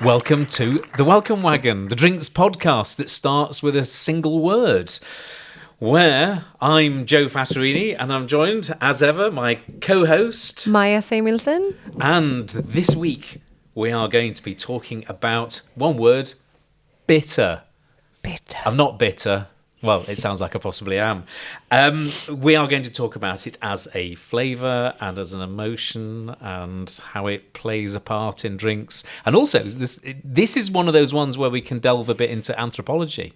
Welcome to the Welcome Wagon, the drinks podcast that starts with a single word. Where I'm Joe Fattorini and I'm joined, as ever, my co-host Maya Samuelson. And this week we are going to be talking about one word, bitter. Bitter. I'm not bitter. Well, it sounds like I possibly am. We are going to talk about it as a flavour and as an emotion and how it plays a part in drinks. And also, this is one of those ones where we can delve a bit into anthropology.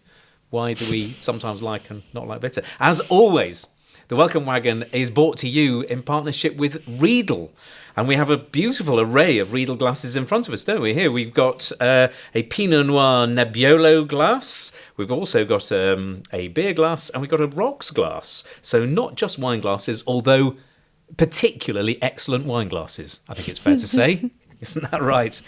Why do we sometimes like and not like bitter? As always, the Welcome Wagon is brought to you in partnership with Riedel. And we have a beautiful array of Riedel glasses in front of us, don't we? Here we've got a Pinot Noir Nebbiolo glass. We've also got a beer glass and we've got a rocks glass. So not just wine glasses, although particularly excellent wine glasses, I think it's fair to say. Isn't that right?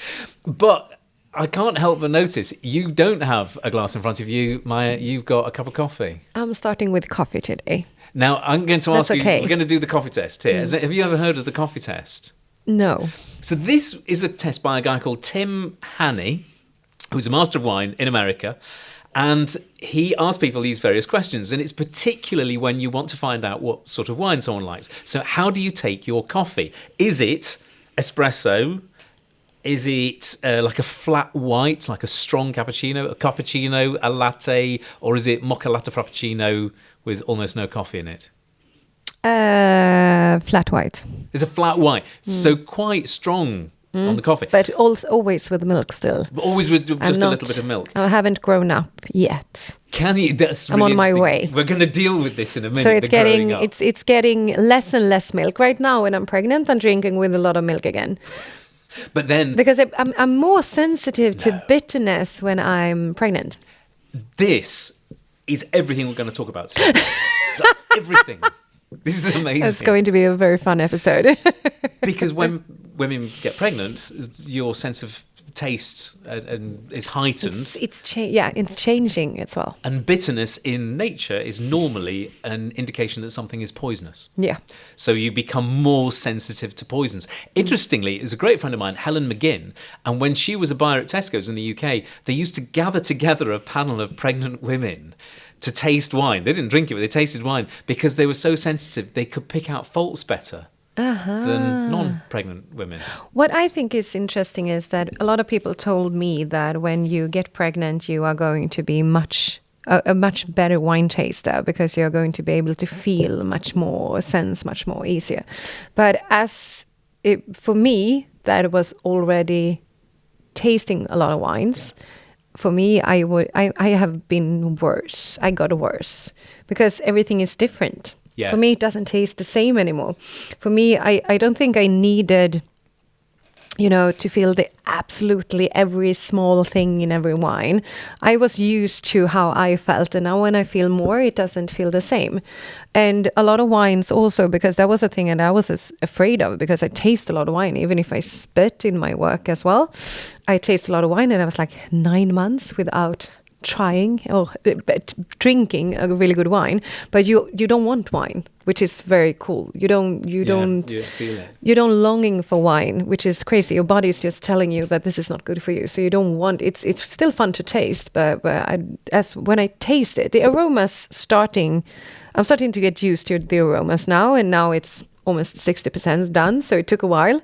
But I can't help but notice you don't have a glass in front of you, Maya. You've got a cup of coffee. I'm starting with coffee today. Now, I'm going to ask you, okay. We're going to do the coffee test here. Have you ever heard of the coffee test? No. So this is a test by a guy called Tim Hanni, who's a master of wine in America. And he asks people these various questions. And it's particularly when you want to find out what sort of wine someone likes. So how do you take your coffee? Is it espresso? Is it like a flat white, like a strong cappuccino, a latte? Or is it mocha latte frappuccino with almost no coffee in it? Flat white. It's a flat white, so quite strong on the coffee. But also always with milk still. Always with just a little bit of milk. I haven't grown up yet. Can you? That's really I'm on my way. We're going to deal with this in a minute. So it's getting less and less milk. Right now when I'm pregnant, I'm drinking with a lot of milk again. But then... Because I'm more sensitive to bitterness when I'm pregnant. This is everything we're going to talk about today. Like everything. This is amazing. It's going to be a very fun episode. Because when women get pregnant, your sense of taste is heightened. It's changing as well. And bitterness in nature is normally an indication that something is poisonous. Yeah. So you become more sensitive to poisons. Interestingly, there's a great friend of mine, Helen McGinn, and when she was a buyer at Tesco's in the UK, they used to gather together a panel of pregnant women to taste wine. They didn't drink it, but they tasted wine because they were so sensitive they could pick out faults better than non-pregnant women. What I think is interesting is that a lot of people told me that when you get pregnant, you are going to be a much better wine taster because you're going to be able to feel much more, sense much more easier. But for me, that was already tasting a lot of wines. For me, I have been worse. I got worse because everything is different. Yeah. For me, it doesn't taste the same anymore. For me, I don't think I needed, to feel the absolutely every small thing in every wine. I was used to how I felt, and now when I feel more, it doesn't feel the same. And a lot of wines also, because that was a thing that I was afraid of, because I taste a lot of wine, even if I spit in my work as well. I taste a lot of wine, and I was like 9 months without trying or drinking a really good wine, but you don't want wine, which is very cool. You don't feel it. You don't longing for wine, which is crazy. Your body is just telling you that this is not good for you, so you don't want. It's still fun to taste, but when I taste it, the aromas I'm starting to get used to the aromas now, and now it's almost 60% done, so it took a while.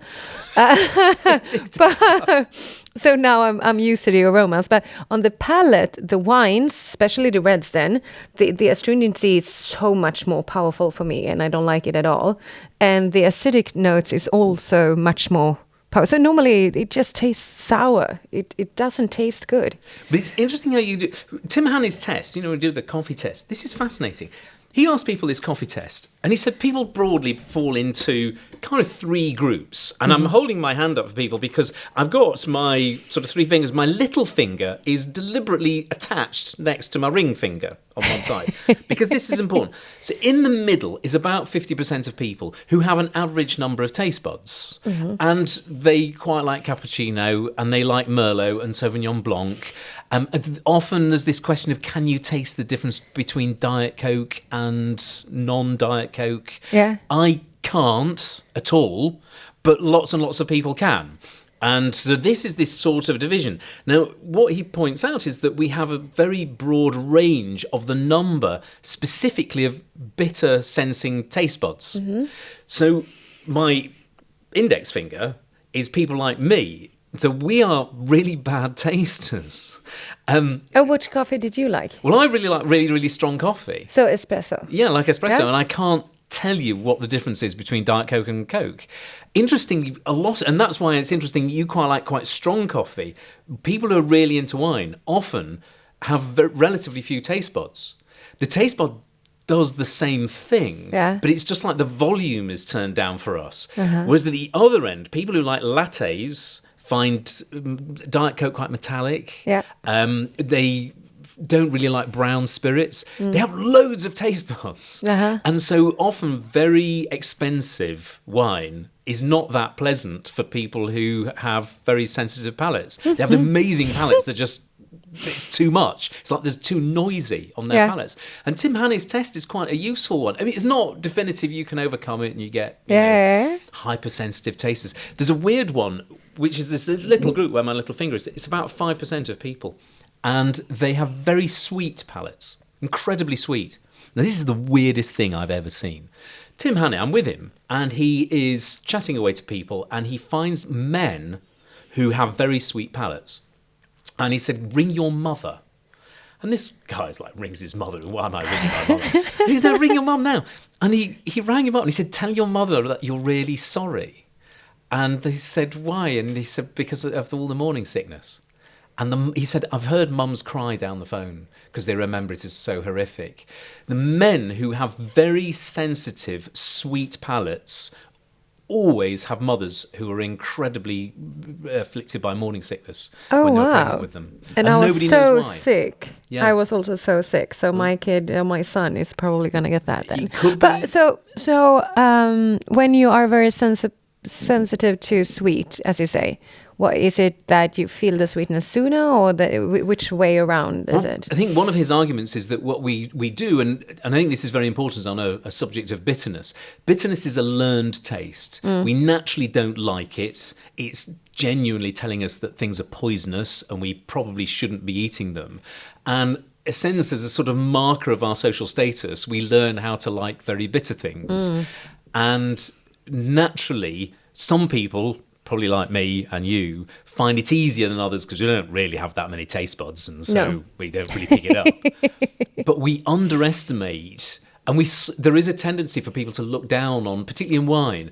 So now I'm used to the aromas. But on the palate, the wines, especially the reds then, the astringency is so much more powerful for me, and I don't like it at all. And the acidic notes is also much more powerful. So normally it just tastes sour. It doesn't taste good. But it's interesting how you do... Tim Hanni's test, we do the coffee test. This is fascinating. He asked people this coffee test, and he said people broadly fall into kind of three groups. And I'm holding my hand up for people because I've got my sort of three fingers. My little finger is deliberately attached next to my ring finger on one side because this is important. So in the middle is about 50% of people who have an average number of taste buds. And they quite like cappuccino, and they like Merlot and Sauvignon Blanc. Often there's this question of, can you taste the difference between Diet Coke and non-Diet Coke? Yeah. I can't at all, but lots and lots of people can. And so this is this sort of division. Now, what he points out is that we have a very broad range of the number specifically of bitter sensing taste buds. So my index finger is people like me. So we are really bad tasters. Which coffee did you like? Well, I really like really, really strong coffee. So espresso. Yeah, like espresso. Yeah? And I can't tell you what the difference is between Diet Coke and Coke. Interestingly, a lot, and that's why it's interesting, you quite like quite strong coffee. People who are really into wine often have relatively few taste buds. The taste bud does the same thing, but it's just like the volume is turned down for us. Whereas at the other end, people who like lattes find Diet Coke quite metallic. They don't really like brown spirits. They have loads of taste buds. And so often very expensive wine is not that pleasant for people who have very sensitive palates. They have amazing palates that just, it's too much. It's like there's too noisy on their palates. And Tim Hanni's test is quite a useful one. I mean, it's not definitive. You can overcome it and you get hypersensitive tasters. There's a weird one, which is this little group where my little finger is. It's about 5% of people. And they have very sweet palates, incredibly sweet. Now, this is the weirdest thing I've ever seen. Tim Hanni, I'm with him, and he is chatting away to people, and he finds men who have very sweet palates. And he said, ring your mother. And this guy's like, rings his mother. Why am I ringing my mother? And he's no, ring your mum now. And he rang him up and he said, tell your mother that you're really sorry. And they said, why? And he said, because of all the morning sickness. And he said, I've heard mums cry down the phone because they remember it as so horrific. The men who have very sensitive, sweet palates always have mothers who are incredibly afflicted by morning sickness when they're pregnant with them. And I was nobody so knows why. sick. Yeah. I was also so sick. So my kid, my son, is probably going to get that then. Could But be. so when you are very sensitive to sweet, as you say, what is it that you feel the sweetness sooner, or which way around is it? I think one of his arguments is that what we do, and I think this is very important on a subject of bitterness. Bitterness is a learned taste. We naturally don't like it. It's genuinely telling us that things are poisonous and we probably shouldn't be eating them. And a sense as a sort of marker of our social status, we learn how to like very bitter things. And naturally, some people, probably like me and you, find it easier than others because we don't really have that many taste buds, and so we don't really pick it up. But we underestimate, and there is a tendency for people to look down on, particularly in wine,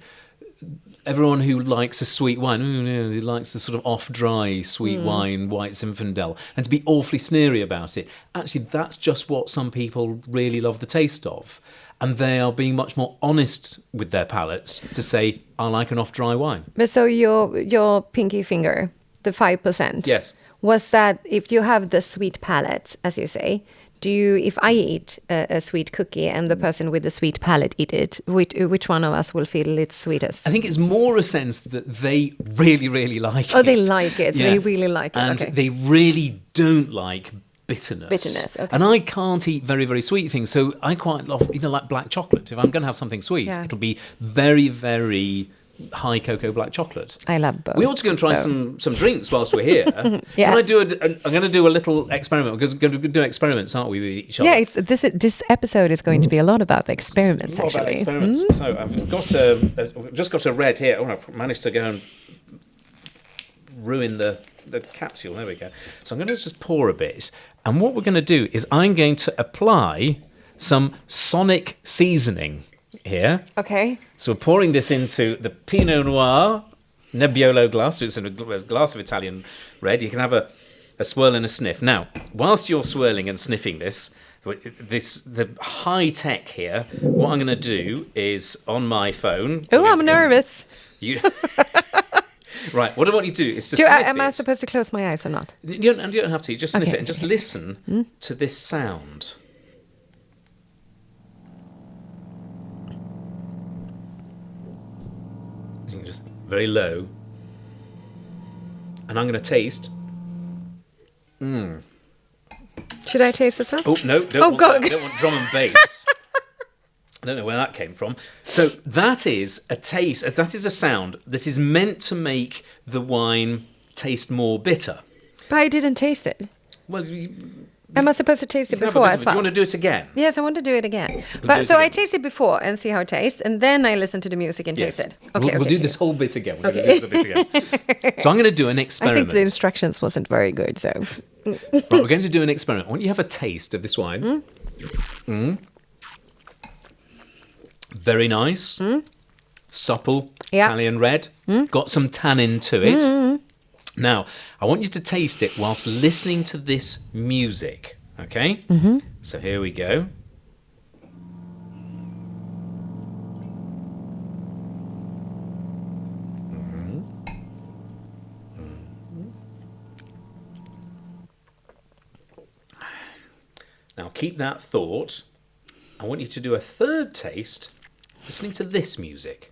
everyone who likes a sweet wine, who likes the sort of off-dry sweet wine, White Zinfandel, and to be awfully sneery about it. Actually, that's just what some people really love the taste of. And they are being much more honest with their palates to say, I like an off-dry wine. But so your pinky finger, the 5%. Yes. Was that if you have the sweet palate, as you say, if I eat a sweet cookie and the person with the sweet palate eat it, which one of us will feel it's sweetest? I think it's more a sense that they really, really like it. Oh, they like it. Yeah. They really like it. And okay. they really don't like bitterness. Okay. And I can't eat very, very sweet things. So I quite love, like black chocolate. If I'm going to have something sweet, it'll be very, very high cocoa black chocolate. I love both. We ought to go and try some drinks whilst we're here. Yes. Can I do I'm going to do a little experiment, because we're going to do experiments, aren't we, with each other? Yeah, this episode is going to be a lot about the experiments, About actually. experiments. So I've got just got a red here. Oh, I've managed to go and ruin the capsule. There we go. So I'm going to just pour a bit. And what we're going to do is I'm going to apply some sonic seasoning here. Okay. So we're pouring this into the Pinot Noir Nebbiolo glass. So it's in a glass of Italian red. You can have a swirl and a sniff. Now, whilst you're swirling and sniffing the high tech here, what I'm going to do is on my phone. Oh, I'm nervous. Right, what I want you to do is to sniff Am I it. supposed to close my eyes or not? You don't have to. You just sniff Okay, it and just listen to this sound. Just very low. And I'm going to taste. Should I taste this one? Oh, no, don't want God. that. Don't want drum and bass. I don't know where that came from. So that is a taste, that is a sound that is meant to make the wine taste more bitter. But I didn't taste it. Well, Am I supposed to taste it before as well? Do you want to do it again? Yes, I want to do it again. We'll But do it so I again. taste it before and see how it tastes, and then I listen to the music and taste it. Okay, We'll do this whole bit again. We're going to do this a bit again. So I'm going to do an I experiment. think the instructions wasn't very good, so. Right, we're going to do an experiment. I want you to have a taste of this wine. Very nice. Supple. Yeah. Italian red. Got some tannin to it. Now, I want you to taste it whilst listening to this music. Okay? So here we go. Now keep that thought. I want you to do a third taste listening to this music.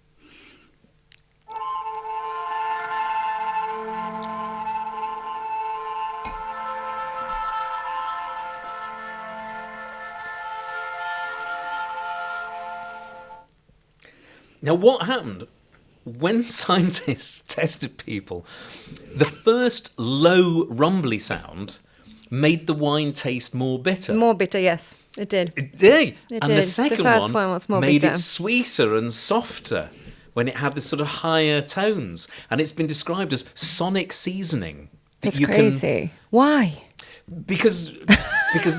Now what happened? When scientists tested people, the first low rumbly sound made the wine taste more bitter. More bitter, yes, it did. It did. It And did. the second The first one was more made bitter. it sweeter and softer when it had this sort of higher tones. And it's been described as sonic seasoning. that That's you can- crazy. Why? because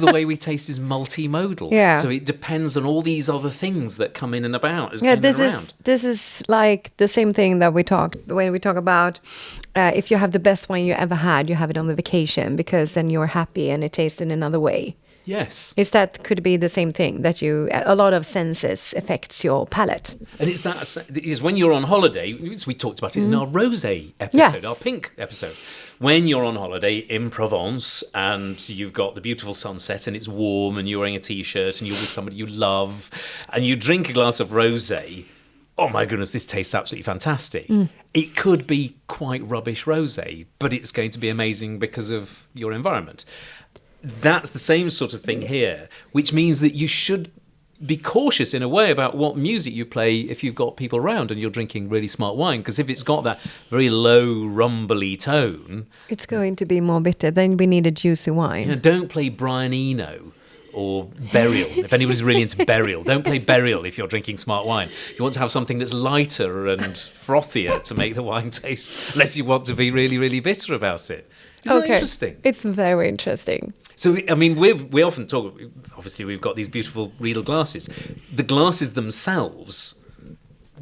the way we taste is multimodal. Yeah. So it depends on all these other things that come in and about. Yeah, in and this around. is like the same thing that we talked when we talk about if you have the best wine you ever had, you have it on the vacation because then you're happy and it tastes in another way. Yes. Is that could be the same thing that you a lot of senses affects your palate. And it's that is when you're on holiday. We talked about it in our rosé episode, Yes. our pink episode. When you're on holiday in Provence and you've got the beautiful sunset and it's warm and you're wearing a t-shirt and you're with somebody you love and you drink a glass of rosé. Oh my goodness, this tastes absolutely fantastic. It could be quite rubbish rosé, but it's going to be amazing because of your environment. That's the same sort of thing here, which means that you should be cautious in a way about what music you play if you've got people around and you're drinking really smart wine, because if it's got that very low rumbly tone, It's going to be more bitter. Then we need a juicy wine. don't play Brian Eno or Burial. If anybody's really into Burial, don't play Burial if you're drinking smart wine. You want to have something that's lighter and frothier to make the wine taste, unless you want to be really, really bitter about it. Isn't that interesting? It's very interesting. So, I mean, we often talk, obviously we've got these beautiful Riedel glasses. The glasses themselves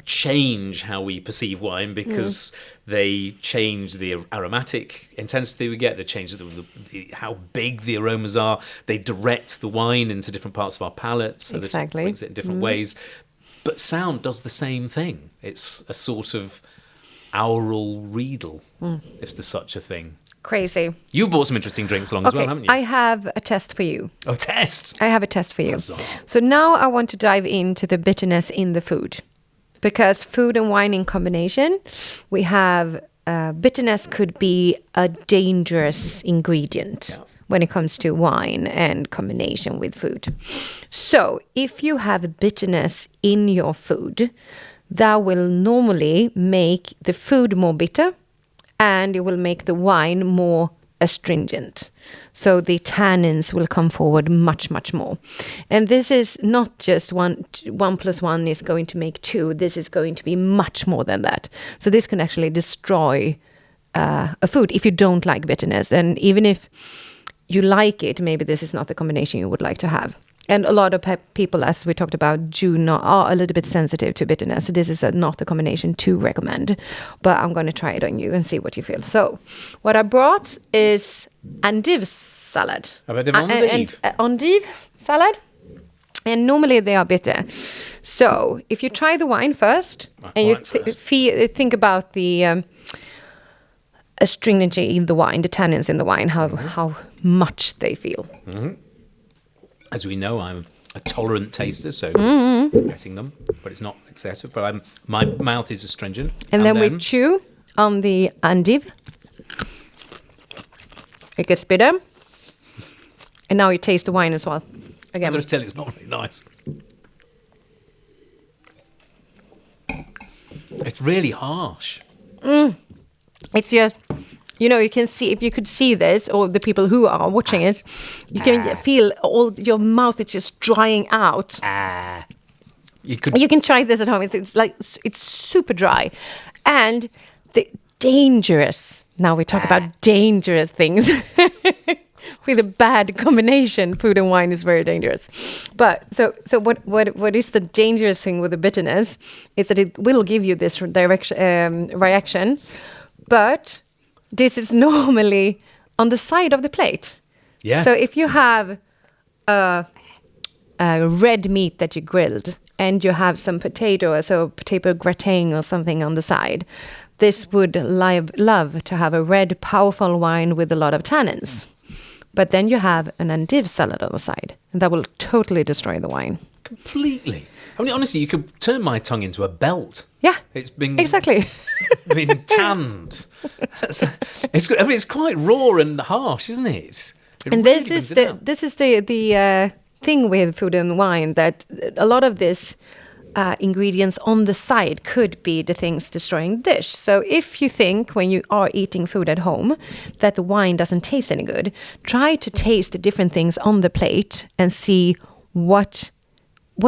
change how we perceive wine because they change the aromatic intensity we get, they change how big the aromas are, they direct the wine into different parts of our palate, so that it Exactly. brings it in different ways. But sound does the same thing. It's a sort of aural Riedel, if there's such a thing. Crazy. You've bought some interesting drinks along as well, haven't you? I have a test for you. Oh, test! I have a test for you. Huzzah. So now I want to dive into the bitterness in the food. Because food and wine in combination, we have bitterness could be a dangerous ingredient when it comes to wine and combination with food. So if you have bitterness in your food, that will normally make the food more bitter and it will make the wine more astringent. So the tannins will come forward much, much more. And this is not just one plus one is going to make two. This is going to be much more than that. So this can actually destroy a food if you don't like bitterness. And even if you like it, maybe this is not the combination you would like to have. And a lot of people, as we talked about, are a little bit sensitive to bitterness. So this is not the combination to recommend. But I'm going to try it on you and see what you feel. So what I brought is endive salad. A bit of endive. Endive salad. And normally they are bitter. So if you try the wine first and you think about the astringency in the wine, the tannins in the wine, how much they feel. As we know, I'm a tolerant taster, so pressing them, but it's not excessive. But my mouth is astringent. And then we chew on the endive. It gets bitter. And now you taste the wine as well. I'm Again. going to tell you, it's not really nice. It's really harsh. It's just, you can see, if you could see this, or the people who are watching it, you can feel all your mouth is just drying out. You can try this at home. It's super dry, and the dangerous. Now we talk about dangerous things. With a bad combination, food and wine is very dangerous. But so what is the dangerous thing with the bitterness is that it will give you this reaction, but this is normally on the side of the plate. Yeah. So if you have a red meat that you grilled and you have some potato gratin or something on the side, this would love to have a red, powerful wine with a lot of tannins. But then you have an endive salad on the side, and that will totally destroy the wine. Completely. I mean, honestly, you could turn my tongue into a belt. Yeah, it's been exactly. been tanned. It's quite raw and harsh, isn't it? This is the thing with food and wine, that a lot of this ingredients on the side could be the things destroying the dish. So if you think when you are eating food at home that the wine doesn't taste any good, try to taste the different things on the plate and see what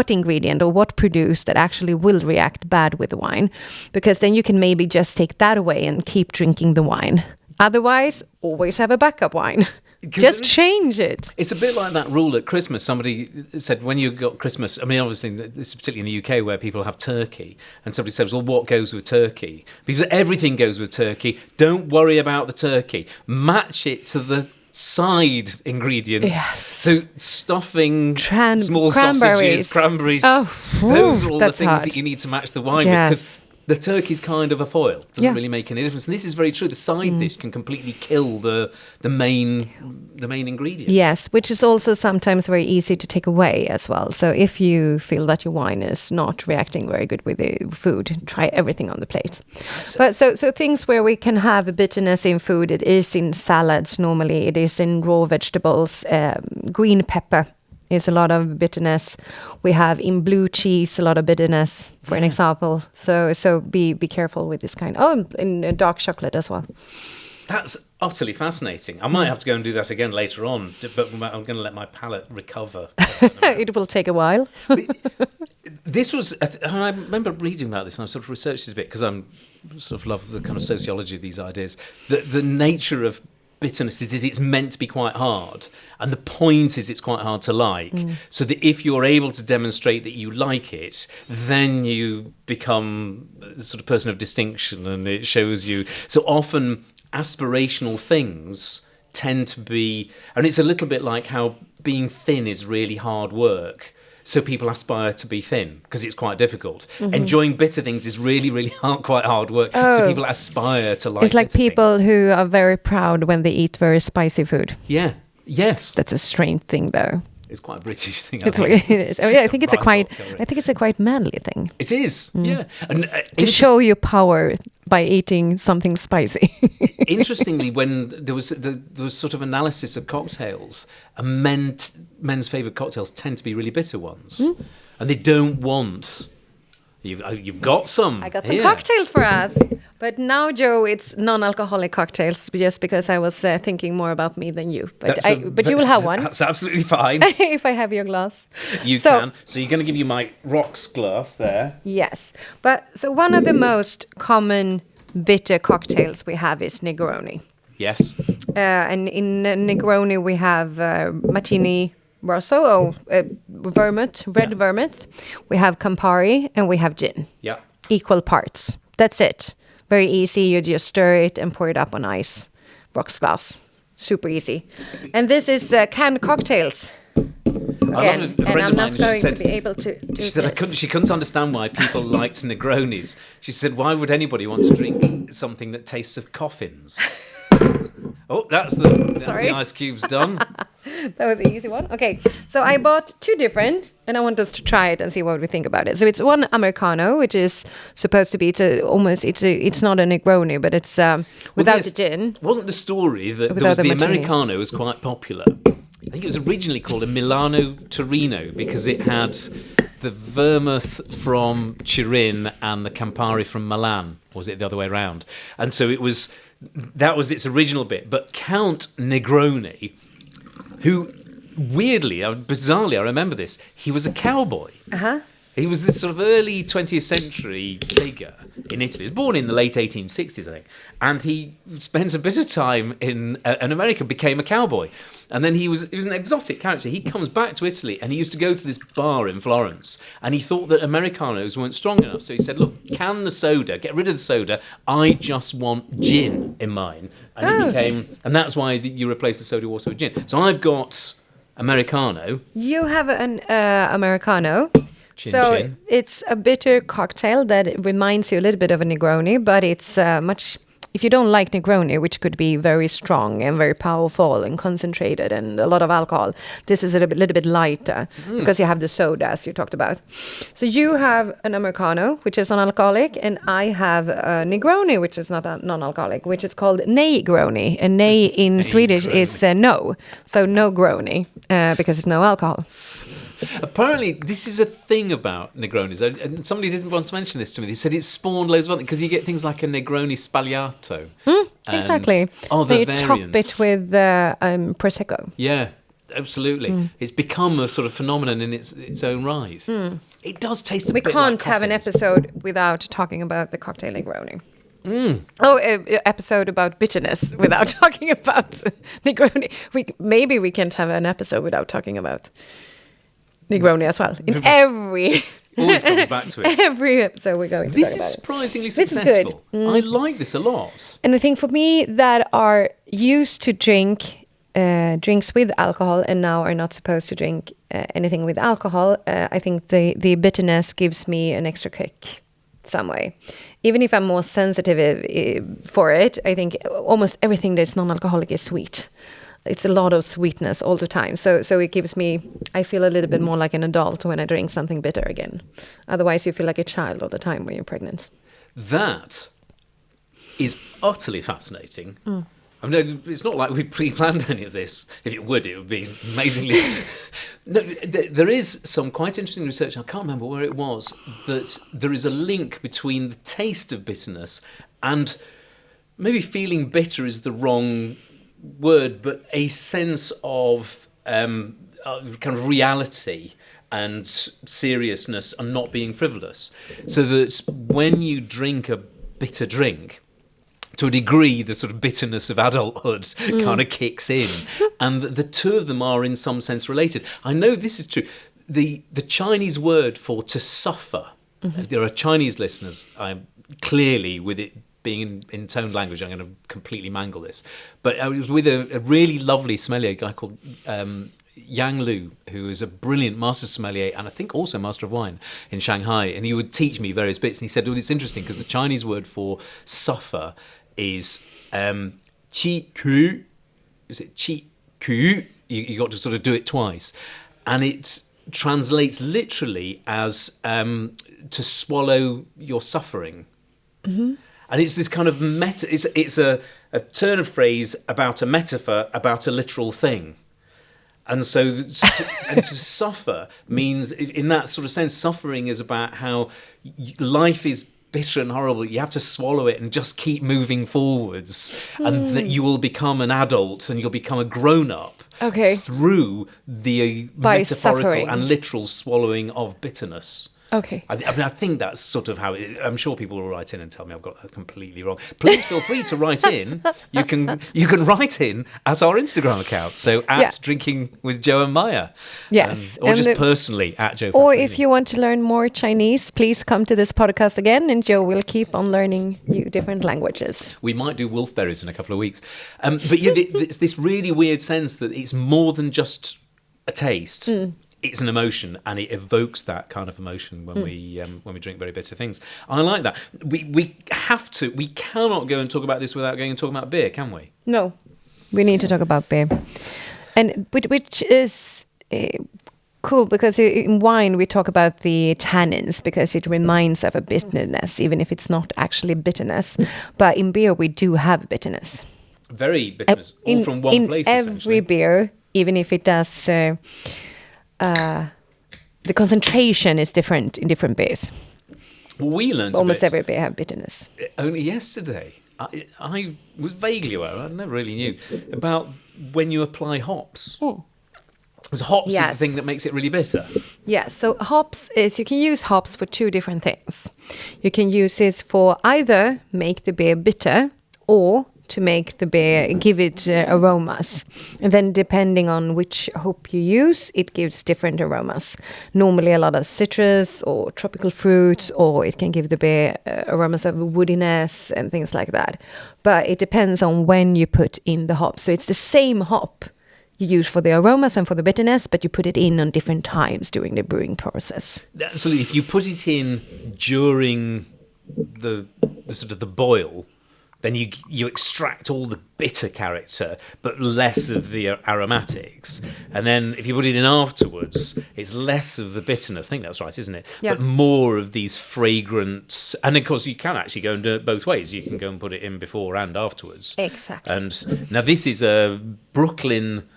ingredient or what produce that actually will react bad with the wine, because then you can maybe just take that away and keep drinking the wine. Otherwise, always have a backup wine. Just change it. It's a bit like that rule at Christmas. Somebody said when you got Christmas, I mean, obviously, this is particularly in the UK where people have turkey. And somebody says, well, what goes with turkey? Because everything goes with turkey. Don't worry about the turkey. Match it to the side ingredients. Yes. So stuffing, small cranberries. sausages, cranberries. Those are all the things that you need to match the wine with. Because the turkey's kind of a foil. Doesn't really make any difference. And this is very true. The side dish can completely kill the main ingredient. Yes, which is also sometimes very easy to take away as well. So if you feel that your wine is not reacting very good with the food, try everything on the plate. But so things where we can have a bitterness in food, it is in salads normally, it is in raw vegetables, green pepper is a lot of bitterness. We have in blue cheese a lot of bitterness, for an example. So be careful with this kind. Oh, in dark chocolate as well. That's utterly fascinating. I might have to go and do that again later on, but I'm going to let my palate recover. It will take a while. This was, I remember reading about this, and I sort of researched it a bit because I'm sort of love the kind of sociology of these ideas. The nature of bitterness is it's meant to be quite hard, and the point is it's quite hard to like, so that if you're able to demonstrate that you like it, then you become the sort of person of distinction, and it shows you. So often aspirational things tend to be, and it's a little bit like how being thin is really hard work. So people aspire to be thin because it's quite difficult. Enjoying bitter things is really, really quite hard work. So people aspire to like. It's like people who are very proud when they eat very spicy food. Yeah. Yes. That's a strange thing, though. It's quite a British thing. It is. I think it's a quite manly thing. It is. Yeah. And to show your power by eating something spicy. Interestingly, when there was sort of analysis of cocktails, and men's favourite cocktails tend to be really bitter ones, and they don't want. You've got some. I got some cocktails for us, but now, Joe, it's non-alcoholic cocktails, just because I was thinking more about me than you. But you will have one. That's absolutely fine. If I have your glass, you can. So you're going to give you my rocks glass there. Yes, but so one of the most common bitter cocktails we have is Negroni. Yes. And in Negroni we have Martini Rosso, vermouth, red vermouth. We have Campari and we have gin. Yeah. Equal parts. That's it. Very easy. You just stir it and pour it up on ice. Rocks glass. Super easy. And this is canned cocktails. Again, and I'm not going to be able to do She said she couldn't understand why people liked Negronis. She said, why would anybody want to drink something that tastes of coffins? Oh, that's the ice cubes done. That was an easy one. Okay, so I bought two different, and I want us to try it and see what we think about it. So it's one Americano, which is supposed to be it's not a Negroni, but it's without the gin. Wasn't the story that the Americano was quite popular? I think it was originally called a Milano Torino because it had the vermouth from Turin and the Campari from Milan. Or was it the other way around? And so that was its original bit. But Count Negroni, who weirdly, bizarrely, I remember this, he was a cowboy. Uh-huh. He was this sort of early 20th century figure in Italy. He was born in the late 1860s, I think. And he spent a bit of time in America, became a cowboy. And then he was an exotic character. He comes back to Italy and he used to go to this bar in Florence. And he thought that Americanos weren't strong enough. So he said, look, can the soda, get rid of the soda. I just want gin in mine. And and that's why you replace the soda water with gin. So I've got Americano. You have an Americano. Chin, so chin. It's a bitter cocktail that reminds you a little bit of a Negroni, but it's much... If you don't like Negroni, which could be very strong and very powerful and concentrated and a lot of alcohol, this is a little bit lighter because you have the soda, as you talked about. So you have an Americano, which is non-alcoholic, and I have a Negroni, which is not non-alcoholic, which is called Nay-groni. And Nay in Swedish is no. So no groni, because it's no alcohol. Apparently, this is a thing about Negronis. And somebody didn't want to mention this to me. They said it's spawned loads of other things because you get things like a Negroni Spagliato. Exactly. Other you variants. top it with Prosecco. Yeah, absolutely. It's become a sort of phenomenon in its own right. It does taste a bit like We can't have an coffins. episode without talking about the cocktail Negroni. Episode about bitterness without talking about Negroni. Maybe we can't have an episode without talking about Negroni as well. In every Always comes back to it. every episode we're going to This talk is about it. surprisingly This is successful. good. I like this a lot. And I think for me that are used to drink drinks with alcohol and now are not supposed to drink anything with alcohol, I think the bitterness gives me an extra kick some way. Even if I'm more sensitive for it, I think almost everything that's non-alcoholic is sweet. It's a lot of sweetness all the time. So it gives me, I feel a little bit more like an adult when I drink something bitter again. Otherwise, you feel like a child all the time when you're pregnant. That is utterly fascinating. I mean, it's not like we pre-planned any of this. If it would be amazingly... No, there is some quite interesting research, I can't remember where it was, that there is a link between the taste of bitterness and maybe feeling bitter is the wrong word, but a sense of kind of reality and seriousness and not being frivolous. So that when you drink a bitter drink, to a degree, the sort of bitterness of adulthood kind of kicks in. And the two of them are in some sense related. I know this is true. The Chinese word for to suffer, if there are Chinese listeners, I'm clearly with it being in toned language, I'm going to completely mangle this. But I was with a really lovely sommelier, a guy called Yang Lu, who is a brilliant master sommelier and I think also master of wine in Shanghai. And he would teach me various bits. And he said, well, it's interesting because the Chinese word for suffer is qi ku. Is it qi ku? You got to sort of do it twice. And it translates literally as to swallow your suffering. And it's this kind of it's a turn of phrase about a metaphor about a literal thing. And so to suffer means, in that sort of sense, suffering is about how life is bitter and horrible. You have to swallow it and just keep moving forwards. And that you will become an adult and you'll become a grown-up through the metaphorical suffering and literal swallowing of bitterness. Okay. I mean, I think that's sort of how I'm sure people will write in and tell me I've got that completely wrong. Please feel free to write in. You can write in at our Instagram account. So at Drinking with Joe and Maya. Yes. Or just personally at Joe. Or Fattorini. if you want to learn more Chinese, please come to this podcast again and Joe will keep on learning you different languages. We might do wolfberries in a couple of weeks. But yeah, it's this really weird sense that it's more than just a taste. It's an emotion, and it evokes that kind of emotion when we drink very bitter things. I like that. We cannot go and talk about this without going and talking about beer, can we? No, we need to talk about beer, and which is cool because in wine we talk about the tannins because it reminds of a bitterness, even if it's not actually bitterness. But in beer we do have bitterness. Very bitterness, all from one place. In every beer, even if it does. the concentration is different in different beers. We learned Almost every beer have bitterness. only yesterday. I was vaguely aware, I never really knew, about when you apply hops. Because hops is the thing that makes it really bitter. Yeah, so hops is, you can use hops for two different things. You can use it for either make the beer bitter or to make the beer, give it aromas. And then depending on which hop you use, it gives different aromas. Normally a lot of citrus or tropical fruits, or it can give the beer aromas of woodiness and things like that. But it depends on when you put in the hop. So it's the same hop you use for the aromas and for the bitterness, but you put it in on different times during the brewing process. Absolutely. If you put it in during the sort of the boil, then you extract all the bitter character, but less of the aromatics. And then if you put it in afterwards, it's less of the bitterness. I think that's right, isn't it? Yeah. But more of these fragrant... And of course, you can actually go and do it both ways. You can go and put it in before and afterwards. Exactly. And now this is a Brooklyn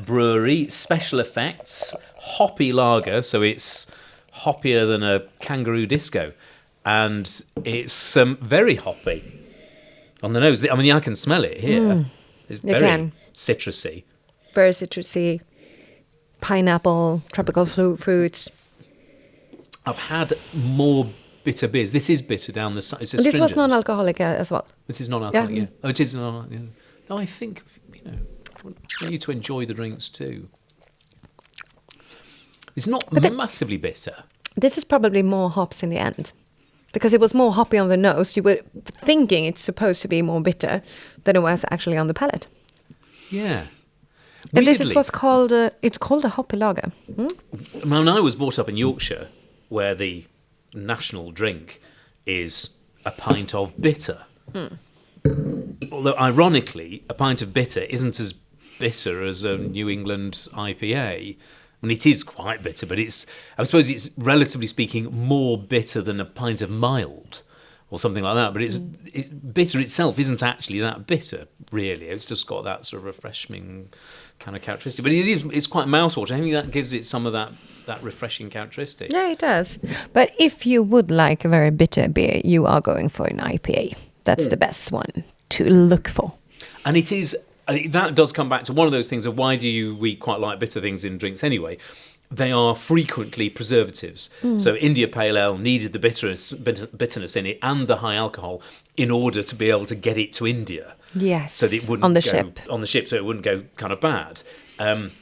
brewery, special effects, hoppy lager. So it's hoppier than a kangaroo disco. And it's very hoppy. On the nose, I mean, I can smell it here. It's very citrusy. Very citrusy, pineapple, tropical fruits. I've had more bitter beers. This is bitter down the side. It's This was non-alcoholic as well. This is non-alcoholic, yeah. Oh, it is non-alcoholic. Yeah. No, I think, I want you to enjoy the drinks too. It's not massively bitter. This is probably more hops in the end. Because it was more hoppy on the nose, you were thinking it's supposed to be more bitter than it was actually on the palate. Yeah. And this is what's called, it's called a hoppy lager. When I was brought up in Yorkshire, where the national drink is a pint of bitter. Although, ironically, a pint of bitter isn't as bitter as a New England IPA. I mean, it is quite bitter, but I suppose it's, relatively speaking, more bitter than a pint of mild or something like that. But bitter itself isn't actually that bitter, really. It's just got that sort of refreshing kind of characteristic. But it's quite mouthwatering. I think that gives it some of that refreshing characteristic. Yeah, it does. But if you would like a very bitter beer, you are going for an IPA. That's the best one to look for. And it is... that does come back to one of those things of why we quite like bitter things in drinks anyway. They are frequently preservatives. So India Pale Ale needed the bitterness in it and the high alcohol in order to be able to get it to India. Yes, so that it wouldn't on the ship, so it wouldn't go kind of bad.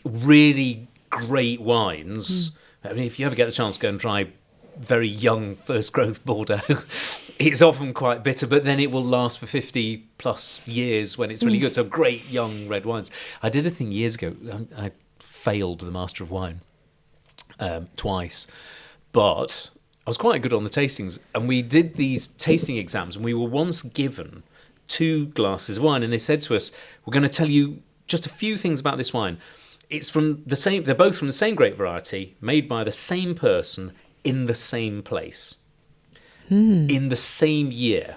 Really great wines. I mean, if you ever get the chance to go and try very young first growth Bordeaux, it's often quite bitter, but then it will last for 50 plus years when it's really good. So great young red wines. I did a thing years ago. I failed the Master of Wine twice, but I was quite good on the tastings. And we did these tasting exams, and we were once given 2 glasses of wine, and they said to us, "We're going to tell you just a few things about this wine. It's from the same. They're both from the same grape variety, made by the same person in the same place." In the same year.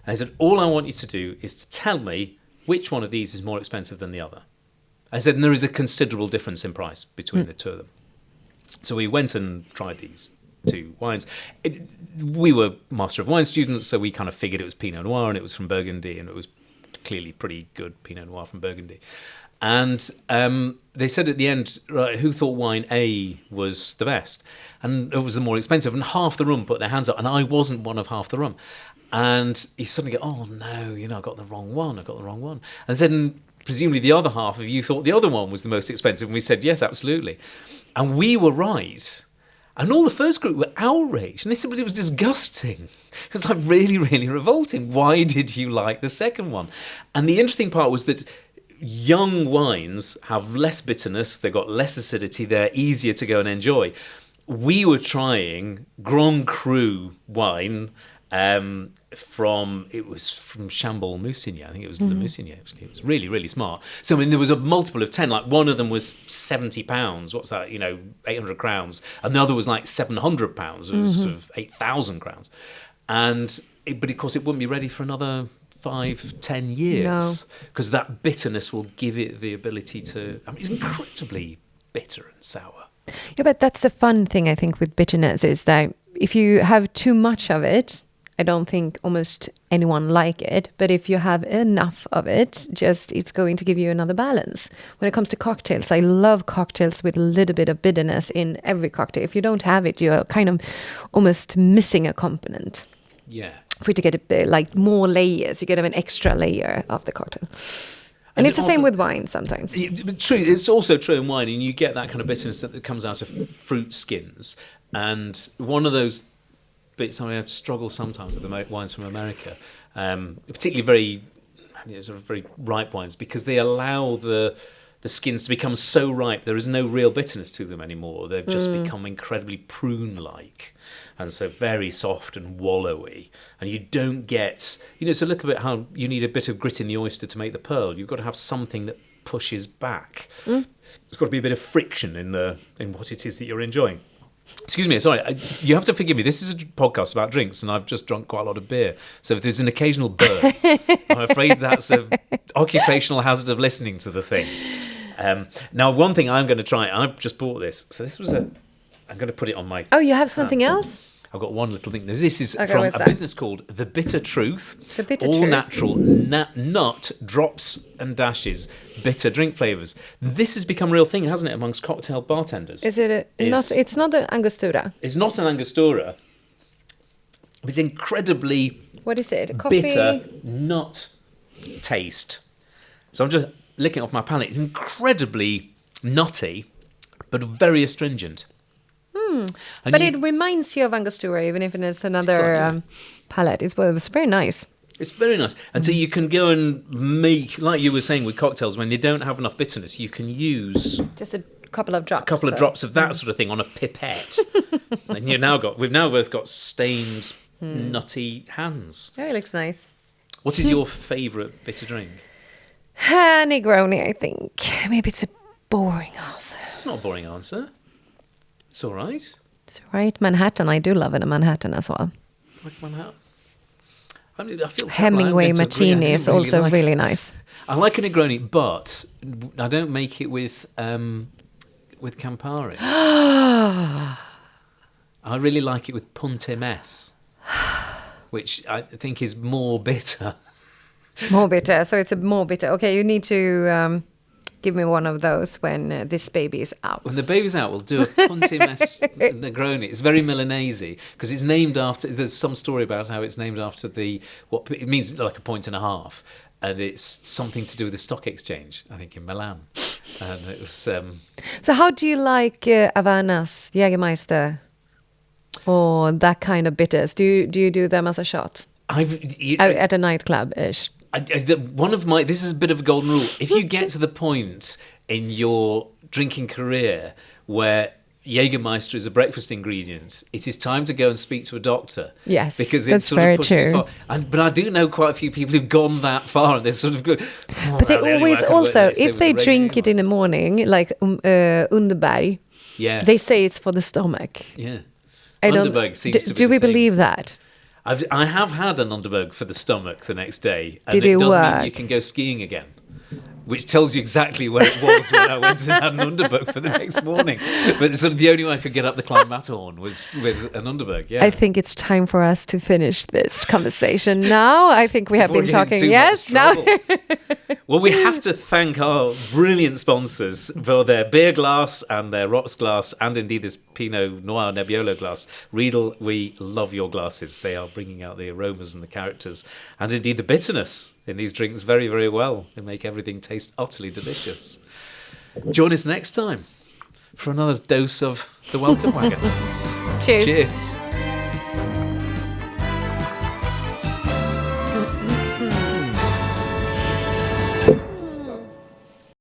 And I said, all I want you to do is to tell me which one of these is more expensive than the other. I said, and there is a considerable difference in price between the two of them. So we went and tried these 2 wines. We were Master of Wine students, so we kind of figured it was Pinot Noir, and it was from Burgundy, and it was clearly pretty good Pinot Noir from Burgundy. And they said at the end, right, who thought wine A was the best? And it was the more expensive. And half the room put their hands up. And I wasn't one of half the room. And he suddenly go, oh, no, I got the wrong one. And then presumably the other half of you thought the other one was the most expensive. And we said, yes, absolutely. And we were right. And all the first group were outraged. And they said, but it was disgusting. It was like really, really revolting. Why did you like the second one? And the interesting part was that young wines have less bitterness, they've got less acidity, they're easier to go and enjoy. We were trying Grand Cru wine from Chambol Moussigny. I think it was Le Moussigny, actually. It was really, really smart. So, I mean, there was a multiple of 10. Like, one of them was £70. What's that? 800 crowns. And the other was like £700. It was sort of 8,000 crowns. But of course, it wouldn't be ready for another 5-10 years, because that bitterness will give it the ability to... I mean, it's incredibly bitter and sour. Yeah, but that's the fun thing, I think, with bitterness is that if you have too much of it, I don't think almost anyone like it. But if you have enough of it, just it's going to give you another balance. When it comes to cocktails, I love cocktails with a little bit of bitterness in every cocktail. If you don't have it, you're kind of almost missing a component. Yeah. For you to get a bit like more layers, you get an extra layer of the cocktail. And it's the same with wine sometimes. True. It's also true in wine, and you get that kind of bitterness that comes out of fruit skins. And one of those bits I struggle sometimes with the wines from America, particularly very ripe wines, because they allow the skins to become so ripe there is no real bitterness to them anymore. They've just become incredibly prune-like, and so very soft and wallowy. And you don't get, it's a little bit how you need a bit of grit in the oyster to make the pearl. You've got to have something that pushes back. There's got to be a bit of friction in what it is that you're enjoying. Excuse me, sorry, you have to forgive me. This is a podcast about drinks, and I've just drunk quite a lot of beer. So if there's an occasional burp, I'm afraid that's an occupational hazard of listening to the thing. Now, one thing I'm going to try, I've just bought this. So this was I'm going to put it on my... Oh, you have something else? I've got one little thing. This is from a business called The Bitter Truth. The Bitter All Truth. natural nut drops and dashes bitter drink flavours. This has become a real thing, hasn't it, amongst cocktail bartenders? Is it it's not an Angostura? It's not an Angostura. It's incredibly... What is it? Coffee? Bitter nut taste. So I'm just licking off my palate. It's incredibly nutty, but very astringent. But it reminds you of Angostura, even if it's another palate. It was very nice. It's very nice. And so you can go and make, like you were saying with cocktails, when you don't have enough bitterness, you can use... Just a couple of drops. A couple of drops of that sort of thing on a pipette. And we've now both got stained, nutty hands. Oh, it looks nice. What is your favourite bitter drink? Negroni, I think. Maybe it's a boring answer. It's not a boring answer. It's all right. It's all right. Manhattan, I do love it in Manhattan as well. Like Manhattan. I mean, I feel Hemingway Martini is also really nice. I like a Negroni, but I don't make it with Campari. I really like it with Punta Mess, which I think is more bitter. More bitter. So it's a more bitter. Okay, you need to give me one of those when this baby is out. When the baby's out, we'll do a Punta Mess Negroni. It's very Milanese because it's named after. There's some story about how it's named after what it means, like a point and a half, and it's something to do with the stock exchange, I think, in Milan. And it was. So how do you like Havanas, Jägermeister, or that kind of bitters? Do you do them as a shot? At a nightclub-ish? This is a bit of a golden rule. If you get to the point in your drinking career where Jägermeister is a breakfast ingredient, it is time to go and speak to a doctor. Yes, because that's very true. But I do know quite a few people who've gone that far, and they're sort of good. But they always also, if they drink it in the morning, like Underberg, they say it's for the stomach. Yeah, Underberg seems to be. Do we believe that? I have had an Underberg for the stomach the next day, and Did it it does work? mean you can go skiing again, which tells you exactly where it was when I went and had an Underberg for the next morning. But sort of the only way I could get up the Klein Matterhorn was with an Underberg. Yeah, I think it's time for us to finish this conversation now. I think we have been talking. Yes, now. Well, we have to thank our brilliant sponsors for their beer glass and their rocks glass, and indeed this Pinot Noir Nebbiolo glass. Riedel, we love your glasses. They are bringing out the aromas and the characters, and indeed the bitterness in these drinks very, very well. They make everything taste utterly delicious. Join us next time for another dose of the Welcome Wagon. Cheers. Cheers.